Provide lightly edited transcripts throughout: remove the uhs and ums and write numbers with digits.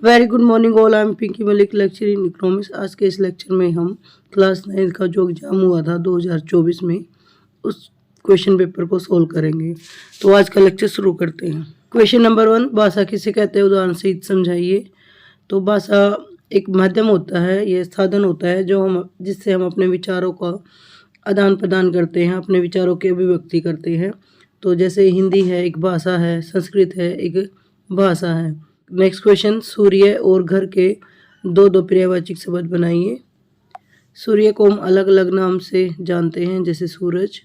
Very good morning all. I am Pinky Malik, lecture in economics. आज के इस लेक्चर में हम क्लास 9 का जो एग्जाम हुआ था 2024 में उस क्वेश्चन पेपर को सोल्व करेंगे। तो आज का लेक्चर शुरू करते हैं। क्वेश्चन नंबर 1, भाषा किसे कहते हैं, उदाहरण से समझाइए। तो भाषा एक माध्यम होता है, यह साधन होता है जिससे हम अपने विचारों का आदान प्रदान करते हैं, अपने विचारों की अभिव्यक्ति करते हैं। तो जैसे हिंदी है एक भाषा है, संस्कृत है एक भाषा है। नेक्स्ट क्वेश्चन, सूर्य और घर के दो दो पर्यायवाची शब्द बनाइए। सूर्य को हम अलग अलग नाम से जानते हैं, जैसे सूरज,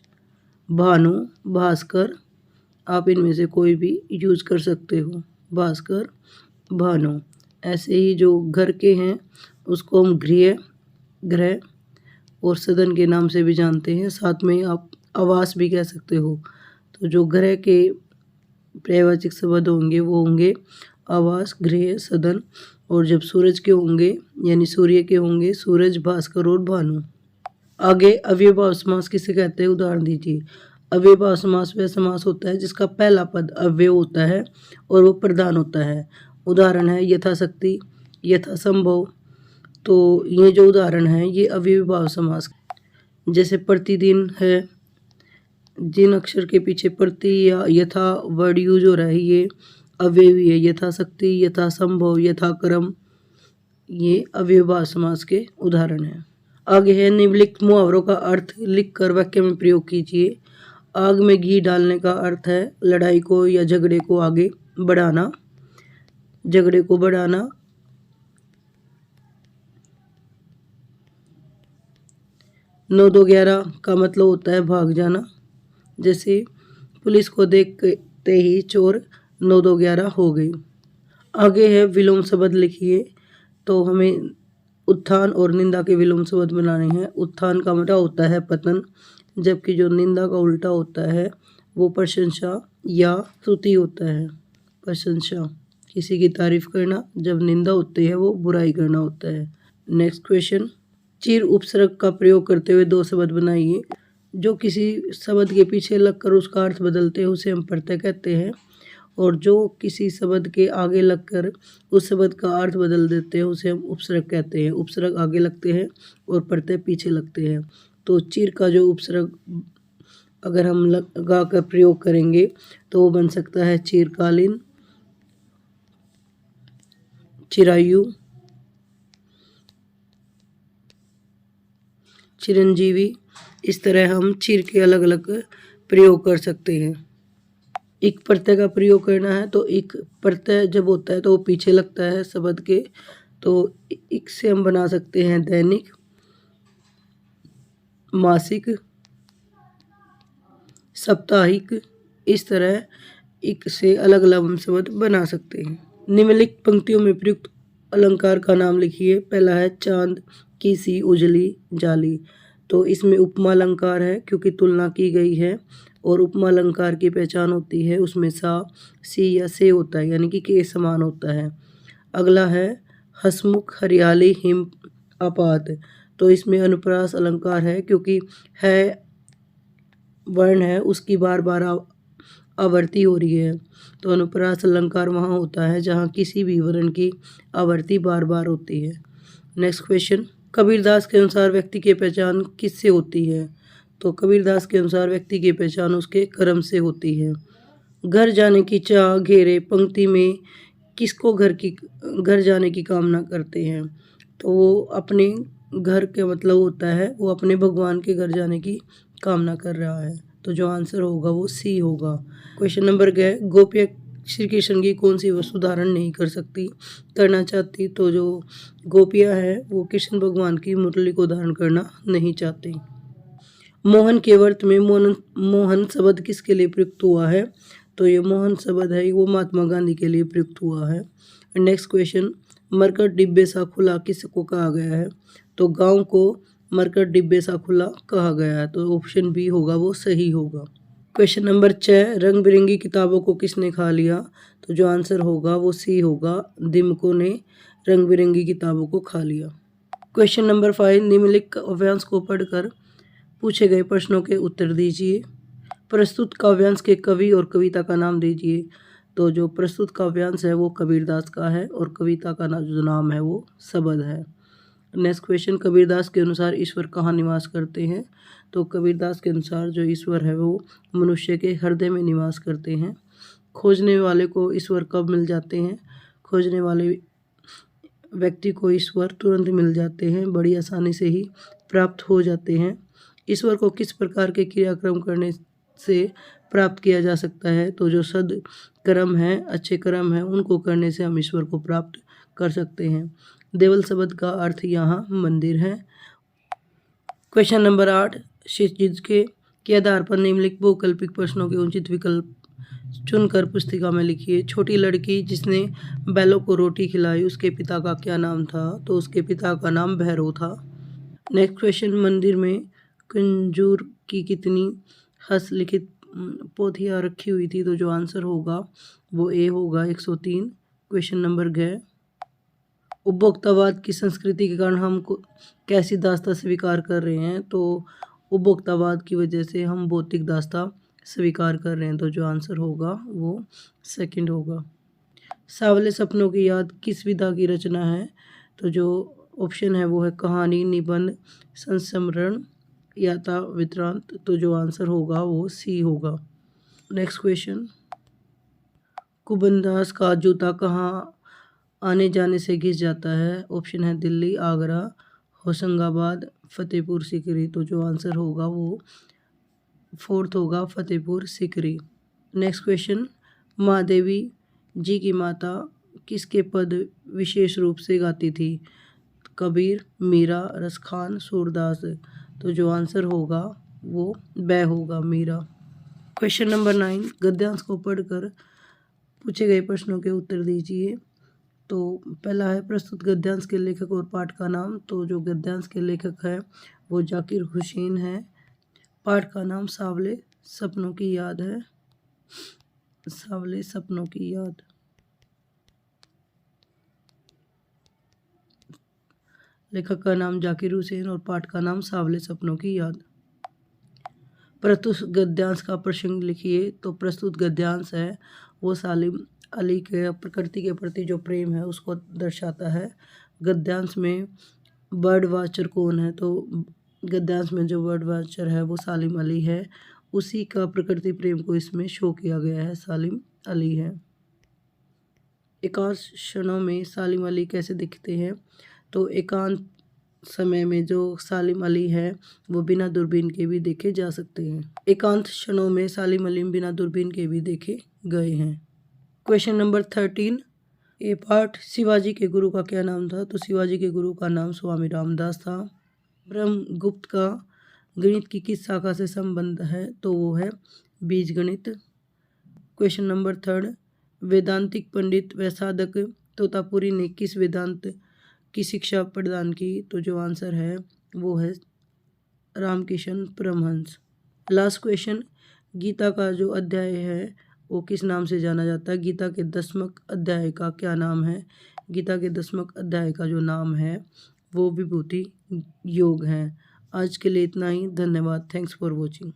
भानु, भास्कर। आप इनमें से कोई भी यूज कर सकते हो, भास्कर, भानु। ऐसे ही जो घर के हैं उसको हम ग्रह और सदन के नाम से भी जानते हैं, साथ में आप आवास भी कह सकते हो। तो जो ग्रह के पर्यायवाची शब्द होंगे वो होंगे आवास, गृह, सदन। और जब सूरज के होंगे यानी सूर्य के होंगे सूरज, भास्कर और भानु। आगे अव्ययभाव समास किसे कहते हैं, उदाहरण दीजिए। अव्ययभाव समास वह समास होता है जिसका पहला पद अव्यय होता है और वो प्रधान होता है। उदाहरण है यथाशक्ति, यथासंभव। तो ये जो उदाहरण है ये अव्ययभाव समास। जैसे प्रतिदिन है, जिन अक्षर के पीछे प्रति या यथा वर्ड यूज हो रहा है ये अव्ययी है। यथाशक्ति, यथासंभव, यथाक्रम, ये अव्ययभाव समास के उदाहरण हैं। आगे है निम्नलिखित मुहावरों का अर्थ लिखकर वाक्य में प्रयोग कीजिए। आग में घी डालने का अर्थ है लड़ाई को या झगड़े को आगे बढ़ाना, झगड़े को बढ़ाना। 9-2-11 का मतलब होता है भाग जाना। जैसे पुलिस को देखते ही चोर 9-2-11 हो गई। आगे है विलोम शब्द लिखिए। तो हमें उत्थान और निंदा के विलोम शब्द बनाने हैं। उत्थान का मतलब होता है पतन, जबकि जो निंदा का उल्टा होता है वो प्रशंसा या स्तुति होता है। प्रशंसा किसी की तारीफ करना, जब निंदा होती है वो बुराई करना होता है। नेक्स्ट क्वेश्चन, चिर उपसर्ग का प्रयोग करते हुए दो शब्द बनाइए। जो किसी शब्द के पीछे लगकर उसका अर्थ बदलते हैं उसे हम प्रत्यय कहते हैं, और जो किसी शब्द के आगे लगकर उस शब्द का अर्थ बदल देते हैं उसे हम उपसर्ग कहते हैं। उपसर्ग आगे लगते हैं और प्रत्यय पीछे लगते हैं। तो चिर का जो उपसर्ग अगर हम लगा कर प्रयोग करेंगे तो वो बन सकता है चिरकालीन, चिरायु, चिरंजीवी। इस तरह हम चिर के अलग अलग प्रयोग कर सकते हैं। एक प्रत्यय का प्रयोग करना है तो एक प्रत्यय जब होता है तो वो पीछे लगता है शब्द के, तो एक से हम बना सकते हैं दैनिक, मासिक, साप्ताहिक। इस तरह एक से अलग अलग हम शब्द बना सकते हैं। निम्नलिखित पंक्तियों में प्रयुक्त अलंकार का नाम लिखिए। पहला है चांद की सी उजली जाली। तो इसमें उपमा अलंकार है क्योंकि तुलना की गई है, और उपमा अलंकार की पहचान होती है उसमें सा, सी या से होता है, यानी कि के समान होता है। अगला है हसमुख हरियाली हिम आपात। तो इसमें अनुप्रास अलंकार है क्योंकि है वर्ण है उसकी बार बार आवर्ती हो रही है। तो अनुप्रास अलंकार वहाँ होता है जहाँ किसी भी वर्ण की आवर्ती बार बार होती है। नेक्स्ट क्वेश्चन, कबीरदास के अनुसार व्यक्ति की पहचान किससे होती है। तो कबीरदास के अनुसार व्यक्ति की पहचान उसके कर्म से होती है। घर जाने की चाह घेरे पंक्ति में किसको घर जाने की कामना करते हैं। तो वो अपने घर के मतलब होता है वो अपने भगवान के घर जाने की कामना कर रहा है। तो जो आंसर होगा वो सी होगा। क्वेश्चन नंबर क्या है, गोपियाँ श्री कृष्ण की कौन सी वस्तु धारण नहीं कर सकती करना चाहती। तो जो गोपियाँ हैं वो कृष्ण भगवान की मुरली को धारण करना नहीं चाहती। मोहन के वर्त में मोहन शब्द किसके लिए प्रयुक्त हुआ है। तो ये मोहन शब्द है वो महात्मा गांधी के लिए प्रयुक्त हुआ है। नेक्स्ट क्वेश्चन, मरकट डिब्बे सा खुला किसको कहा गया है। तो गांव को मरकट डिब्बे सा खुला कहा गया है। तो ऑप्शन बी होगा वो सही होगा। क्वेश्चन नंबर 6, रंग बिरंगी किताबों को किसने खा लिया। तो जो आंसर होगा वो सी होगा, दिमको ने रंग बिरंगी किताबों को खा लिया। क्वेश्चन नंबर 5, निम्नलिखित काव्यांश को पढ़कर पूछे गए प्रश्नों के उत्तर दीजिए। प्रस्तुत काव्यांश के कवि और कविता का नाम दीजिए। तो जो प्रस्तुत काव्यांश है वो कबीरदास का है और कविता का जो नाम है वो सबद है। नेक्स्ट क्वेश्चन, कबीरदास के अनुसार ईश्वर कहाँ निवास करते हैं? तो कबीरदास के अनुसार जो ईश्वर है वो मनुष्य के हृदय में निवास करते हैं। खोजने वाले को ईश्वर कब मिल जाते हैं? खोजने वाले व्यक्ति को ईश्वर तुरंत मिल जाते हैं, बड़ी आसानी से ही प्राप्त हो जाते हैं। ईश्वर को किस प्रकार के क्रियाक्रम करने से प्राप्त किया जा सकता है? तो जो सद कर्म है, अच्छे कर्म है, उनको करने से हम ईश्वर को प्राप्त कर सकते हैं। देवल शब्द का अर्थ यहाँ मंदिर है। क्वेश्चन नंबर 8, शीर्षक के आधार पर निम्नलिखित बहुकल्पिक प्रश्नों के उचित विकल्प चुनकर पुस्तिका में लिखिए। छोटी लड़की जिसने बैलों को रोटी खिलाई, उसके पिता का क्या नाम था? तो उसके पिता का नाम भैरव था। नेक्स्ट क्वेश्चन, मंदिर में कंजूर की कितनी हस्तलिखित पोथियाँ रखी हुई थी? तो जो आंसर होगा वो ए होगा, 103। क्वेश्चन नंबर 11, उपभोक्तावाद की संस्कृति के कारण हम कैसी दास्ता स्वीकार कर रहे हैं? तो उपभोक्तावाद की वजह से हम भौतिक दास्ता स्वीकार कर रहे हैं। तो जो आंसर होगा वो सेकंड होगा। सांवले सपनों की याद किस विधा की रचना है? तो जो ऑप्शन है वो है कहानी, निबंध, संस्मरण या वृत्तांत। तो जो आंसर होगा वो सी होगा। नेक्स्ट क्वेश्चन, कुबनदास का जूता कहाँ आने जाने से घिस जाता है? ऑप्शन है दिल्ली, आगरा, होशंगाबाद, फतेहपुर सीकरी। तो जो आंसर होगा वो फोर्थ होगा, फतेहपुर सीकरी। नेक्स्ट क्वेश्चन, महादेवी जी की माता किसके पद विशेष रूप से गाती थी? कबीर, मीरा, रसखान, सूरदास। तो जो आंसर होगा वो ब होगा, मीरा। क्वेश्चन नंबर 9, गद्यांश को पढ़कर पूछे गए प्रश्नों के उत्तर दीजिए। तो पहला है प्रस्तुत गद्यांश के लेखक और पाठ का नाम। तो जो गद्यांश के लेखक है वो जाकिर हुसैन है। पाठ का नाम सांवले सपनों की याद है, सांवले सपनों की याद। लेखक का नाम जाकिर हुसैन और पाठ का नाम सांवले सपनों की याद। प्रस्तुत गद्यांश का प्रसंग लिखिए। तो प्रस्तुत गद्यांश है वो सालिम अली के प्रकृति के प्रति जो प्रेम है उसको दर्शाता है। गद्यांश में बर्ड वाचर कौन है? तो गद्यांश में जो बर्ड वाचर है वो सालिम अली है। उसी का प्रकृति प्रेम को इसमें शो किया गया है, सालिम अली है। एकांत क्षणों में सालिम अली कैसे दिखते हैं? तो एकांत समय में जो सालिम अली है वो बिना दूरबीन के भी देखे जा सकते हैं। एकांत क्षणों में सालिम अली बिना दूरबीन के भी देखे गए हैं। क्वेश्चन नंबर 13, ये पाठ शिवाजी के गुरु का क्या नाम था? तो शिवाजी के गुरु का नाम स्वामी रामदास था। ब्रह्मगुप्त का गणित की किस शाखा से संबंध है? तो वो है बीज गणित। क्वेश्चन नंबर 3, वेदांतिक पंडित व साधक तोतापुरी ने किस वेदांत की शिक्षा प्रदान की? तो जो आंसर है वो है रामकिशन परमहंस। लास्ट क्वेश्चन, गीता का जो अध्याय है वो किस नाम से जाना जाता है? गीता के 10वें अध्याय का क्या नाम है? गीता के 10वें अध्याय का जो नाम है वो विभूति योग है। आज के लिए इतना ही, धन्यवाद। Thanks for watching.